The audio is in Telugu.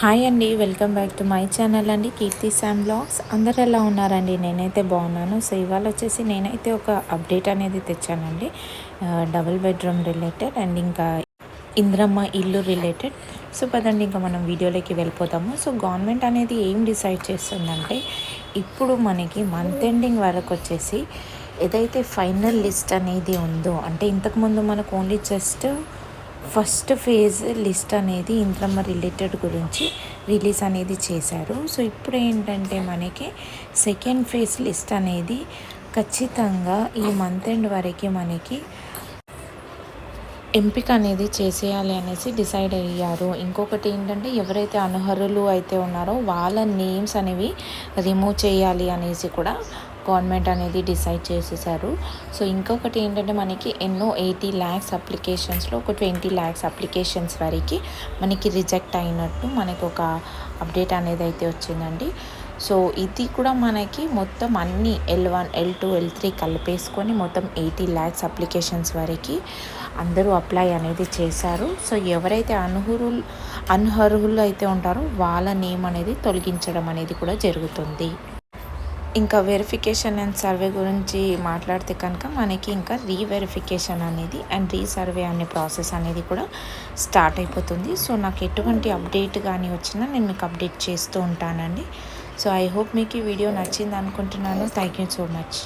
హాయ్ అండి, welcome back to my channel అండి, కీర్తి శామ్ బ్లాగ్స్. అందరు ఎలా ఉన్నారండి? నేనైతే బాగున్నాను. సో ఇవాళ వచ్చేసి నేనైతే ఒక అప్డేట్ అనేది తెచ్చానండి, డబుల్ బెడ్రూమ్ రిలేటెడ్ అండ్ ఇంకా ఇంద్రమ్మ ఇల్లు రిలేటెడ్. సో పదండి ఇంకా మనం వీడియోలోకి వెళ్ళిపోతాము. సో గవర్నమెంట్ అనేది ఏం డిసైడ్ చేస్తుందంటే, ఇప్పుడు మనకి మంత్ ఎండింగ్ వరకు వచ్చేసి ఏదైతే ఫైనల్ లిస్ట్ అనేది ఉందో, అంటే ఇంతకుముందు మనకు only just first phase list అనేది ఇంద్రమ్మ రిలేటెడ్ గురించి రిలీజ్ అనేది చేశారు. సో ఇప్పుడు ఏంటంటే మనకి సెకండ్ ఫేజ్ లిస్ట్ అనేది ఖచ్చితంగా ఈ మంత్ ఎండ్ వరకు మనకి ఎంపిక అనేది చేసేయాలి అనేసి డిసైడ్ అయ్యారు. ఇంకొకటి ఏంటంటే, ఎవరైతే అనర్హులు అయితే ఉన్నారో వాళ్ళ నేమ్స్ అనేవి రిమూవ్ చేయాలి అనేసి కూడా గవర్నమెంట్ అనేది డిసైడ్ చేసేసారు. సో ఇంకొకటి ఏంటంటే, మనకి ఎన్నో 80 lakhs అప్లికేషన్స్లో ఒక 20 lakhs అప్లికేషన్స్ వరకు మనకి రిజెక్ట్ అయినట్టు మనకి ఒక అప్డేట్ అనేది అయితే వచ్చిందండి. సో ఇది కూడా మనకి మొత్తం అన్ని L1, L2, L3 కలిపేసుకొని మొత్తం 80 lakhs అప్లికేషన్స్ వరకు అందరూ అప్లై అనేది చేశారు. సో ఎవరైతే అనర్హులు అయితే ఉంటారో వాళ్ళ నేమ్ అనేది తొలగించడం అనేది కూడా జరుగుతుంది. ఇంకా వెరిఫికేషన్ అండ్ సర్వే గురించి మాట్లాడితే కనుక మనకి ఇంకా రీవెరిఫికేషన్ అనేది అండ్ రీసర్వే అనే ప్రాసెస్ అనేది కూడా స్టార్ట్ అయిపోతుంది. సో నాకు ఎటువంటి అప్డేట్ కానీ వచ్చినా నేను మీకు అప్డేట్ చేస్తూ ఉంటానండి. సో ఐ హోప్ మీకు ఈ వీడియో నచ్చింది అనుకుంటున్నాను. Thank you so much.